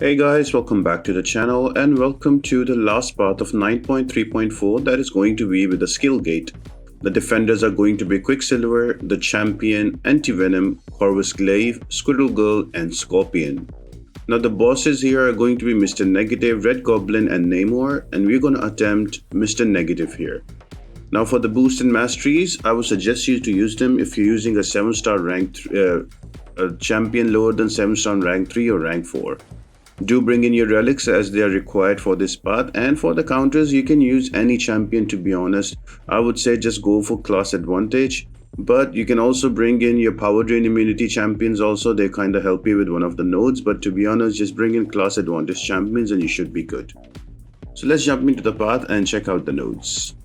Hey guys, welcome back to the channel and welcome to the last part of 9.3.4 that is going to be with the skill gate. The defenders are going to be Quicksilver, the champion, Antivenom, Corvus Glaive, Squirrel Girl and Scorpion. Now the bosses here are going to be Mr. Negative, Red Goblin and Namor, and we're going to attempt Mr. Negative here. Now for the boost and masteries, I would suggest you to use them if you're using a 7-star rank a champion lower than 7-star rank 3 or rank 4. Do bring in your relics as they are required for this path, and for the counters you can use any champion. To be honest, I would say just go for class advantage, but you can also bring in your power drain immunity champions also. They kind of help you with one of the nodes, but to be honest, just bring in class advantage champions and you should be good. So let's jump into the path and check out the nodes.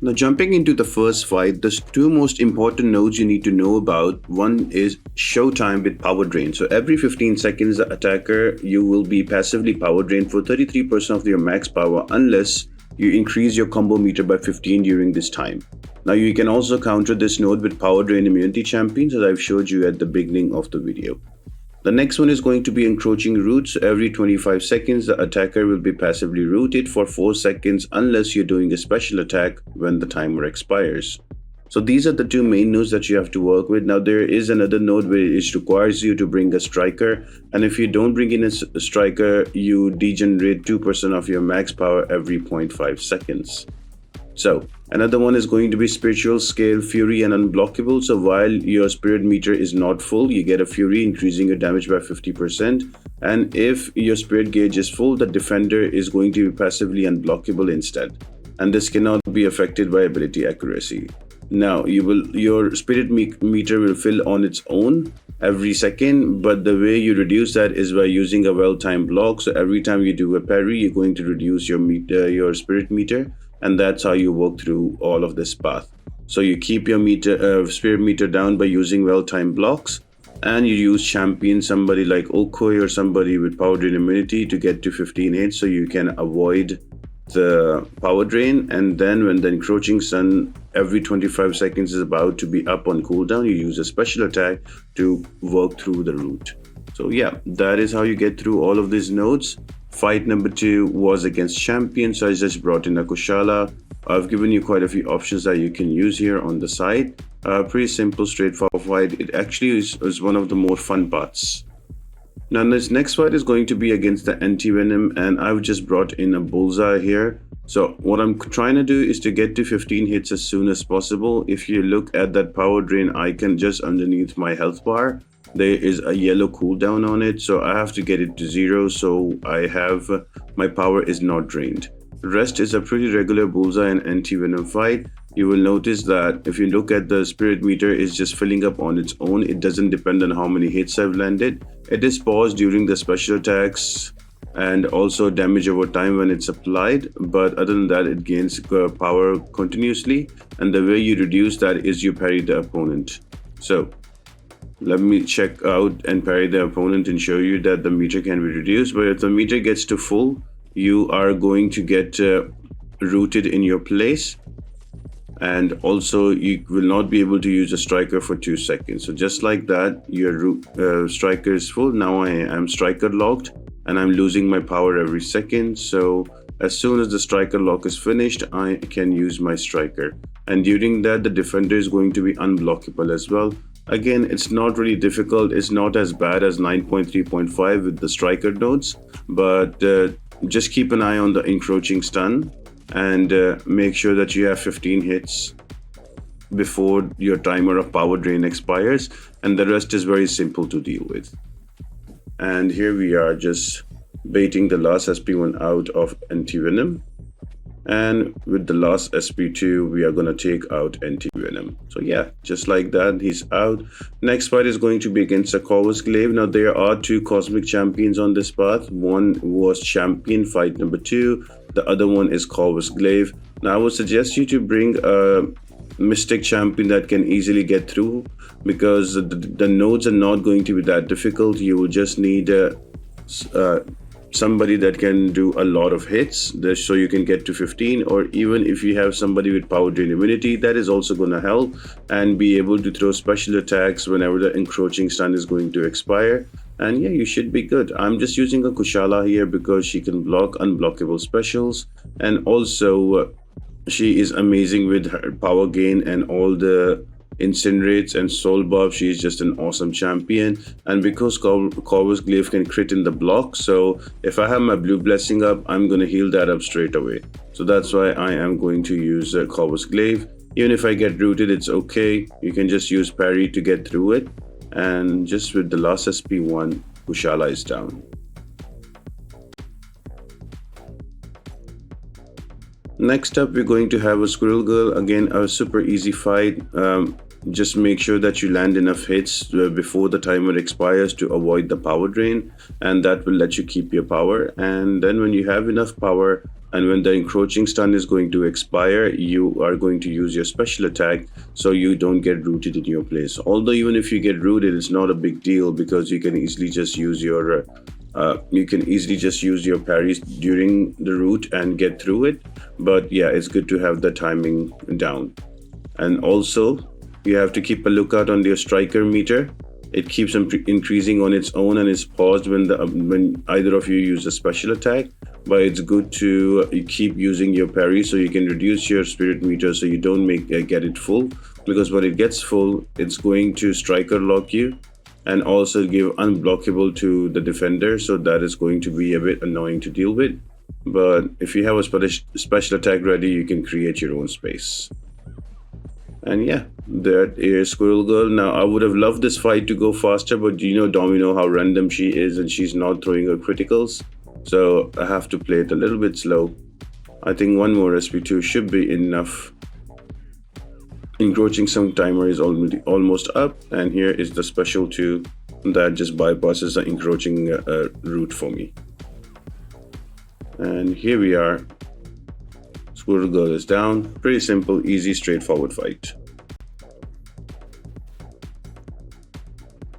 Now jumping into the first fight, the two most important nodes you need to know about. One is showtime with power drain. So every 15 seconds the attacker, you will be passively power drained for 33% of your max power unless you increase your combo meter by 15 during this time. Now you can also counter this node with power drain immunity champions as I've showed you at the beginning of the video. The next one is going to be encroaching root. So every 25 seconds the attacker will be passively rooted for 4 seconds unless you're doing a special attack when the timer expires. So these are the two main nodes that you have to work with. Now there is another node where it requires you to bring a striker, and if you don't bring in a striker you degenerate 2% of your max power every 0.5 seconds. So another one is going to be spiritual scale, fury and unblockable. So while your spirit meter is not full, you get a fury increasing your damage by 50%, and if your spirit gauge is full, the defender is going to be passively unblockable instead, and this cannot be affected by ability accuracy. Now your spirit meter will fill on its own every second, but the way you reduce that is by using a well-timed block. So every time you do a parry, you're going to reduce your spirit meter, and that's how you work through all of this path. So you keep your spirit meter down by using well-timed blocks, and you use champion, somebody like Okoi or somebody with power drain immunity to get to 15 hits so you can avoid the power drain. And then when the encroaching sun every 25 seconds is about to be up on cooldown, you use a special attack to work through the route. So yeah, that is how you get through all of these nodes. Fight number 2 was against champion, so I just brought in a Kushala. I've given you quite a few options that you can use here on the side. Pretty simple, straightforward fight. It actually is one of the more fun parts. Now this next fight is going to be against the Antivenom, and I've just brought in a bullseye here. So what I'm trying to do is to get to 15 hits as soon as possible. If you look at that power drain icon just underneath my health bar, there is a yellow cooldown on it, so I have to get it to 0 so I have my power is not drained. The rest is a pretty regular bullseye and Antivenom fight. You will notice that if you look at the spirit meter, is just filling up on its own. It doesn't depend on how many hits I've landed. It is paused during the special attacks and also damage over time when it's applied, but other than that it gains power continuously, and the way you reduce that is you parry the opponent. So let me check out and parry the opponent and show you that the meter can be reduced. But if the meter gets to full, you are going to get rooted in your place, and also you will not be able to use a striker for 2 seconds. So just like that, your striker is full. Now I am striker locked and I'm losing my power every second. So as soon as the striker lock is finished, I can use my striker, and during that the defender is going to be unblockable as well. Again, it's not really difficult. It's not as bad as 9.3.5 with the striker nodes, but just keep an eye on the encroaching stun and make sure that you have 15 hits before your timer of power drain expires, and the rest is very simple to deal with. And here we are just baiting the last SP1 out of Antivenom, and with the last SP2 we are going to take out Antivenom. So yeah, just like that, he's out. Next fight is going to be against a Corvus Glaive. Now there are 2 cosmic champions on this path. One was champion, fight number 2. The other one is Corvus Glaive. Now I would suggest you to bring a mystic champion that can easily get through, because the nodes are not going to be that difficult. You will just need somebody that can do a lot of hits, so you can get to 15, or even if you have somebody with power drain immunity, that is also going to help, and be able to throw special attacks whenever the encroaching stun is going to expire. And yeah, you should be good. I'm just using a Kushala here because she can block unblockable specials, and also she is amazing with her power gain and all the incinerates and soul buff. She's just an awesome champion. And because Corvus Glaive can crit in the block, so if I have my blue blessing up, I'm going to heal that up straight away. So that's why I am going to use Corvus Glaive. Even if I get rooted, it's okay. You can just use parry to get through it. And just with the last SP1, Kushala is down. Next up, we're going to have a Squirrel Girl. Again, a super easy fight. Just make sure that you land enough hits before the timer expires to avoid the power drain, and that will let you keep your power. And then when you have enough power, and when the encroaching stun is going to expire, you are going to use your special attack so you don't get rooted in your place. Although even if you get rooted, it's not a big deal because you can easily just use your parries during the route and get through it. But yeah, it's good to have the timing down. And also, you have to keep a lookout on your striker meter. It keeps increasing on its own and is paused when either of you use a special attack. But it's good to keep using your parry so you can reduce your spirit meter so you don't get it full. Because when it gets full, it's going to striker lock you and also give unblockable to the defender. So that is going to be a bit annoying to deal with. But if you have a special attack ready, you can create your own space. And yeah, that is Squirrel Girl. Now, I would have loved this fight to go faster, but you know Domino how random she is, and she's not throwing her criticals. So I have to play it a little bit slow. I think one more SP2 should be enough. Encroaching Stun timer is almost up, and here is the special 2 that just bypasses the encroaching route for me. And here we are. Squirrel Girl is down. Pretty simple, easy, straightforward fight.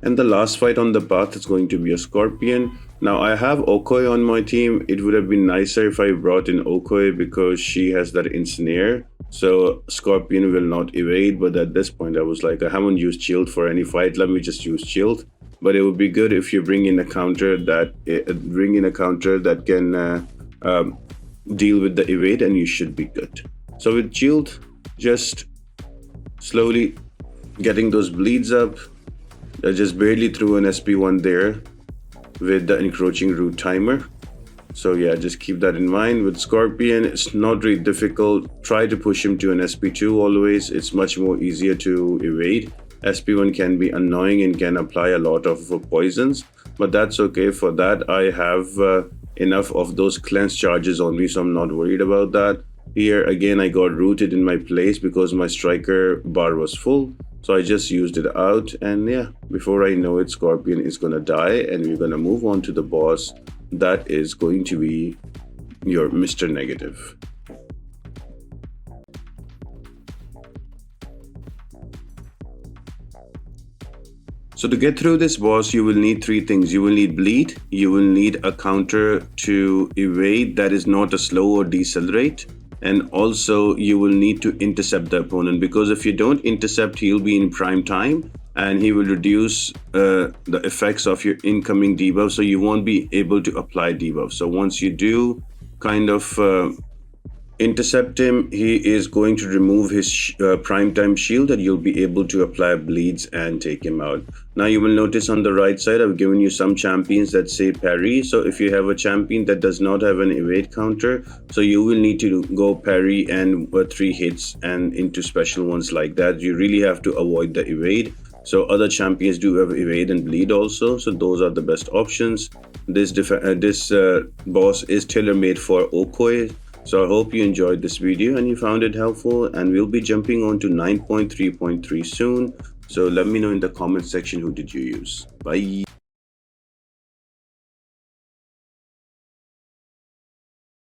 And the last fight on the path is going to be a Scorpion. Now I have Okoye on my team. It would have been nicer if I brought in Okoye because she has that Incinerate. So Scorpion will not evade, but at this point I was like, I haven't used shield for any fight. Let me just use shield. But it would be good if you bring in a counter that can deal with the evade, and you should be good. So with shield, just slowly getting those bleeds up. I just barely threw an SP1 there with the encroaching route timer. So yeah, just keep that in mind. With Scorpion, it's not really difficult. Try to push him to an SP2 always. It's much more easier to evade. SP1 can be annoying and can apply a lot of poisons, but that's okay. For that, I have enough of those cleanse charges on me, so I'm not worried about that. Here again, I got rooted in my place because my striker bar was full, so I just used it out, and yeah, before I know it, Scorpion is gonna die, and we're gonna move on to the boss. That is going to be your Mr. Negative. So to get through this boss, you will need 3 things. You will need bleed, you will need a counter to evade that is not a slow or decelerate, and also you will need to intercept the opponent, because if you don't intercept, he'll be in prime time and he will reduce the effects of your incoming debuff, so you won't be able to apply debuff. So once you do kind of intercept him, he is going to remove his prime time shield, and you'll be able to apply bleeds and take him out. Now you will notice on the right side, I've given you some champions that say parry. So if you have a champion that does not have an evade counter, so you will need to go parry and 3 hits and into special ones like that. You really have to avoid the evade. So other champions do have evade and bleed also, so those are the best options. This boss is tailor-made for Okoye. So I hope you enjoyed this video and you found it helpful, and we'll be jumping on to 9.3.3 soon. So let me know in the comment section who did you use. Bye.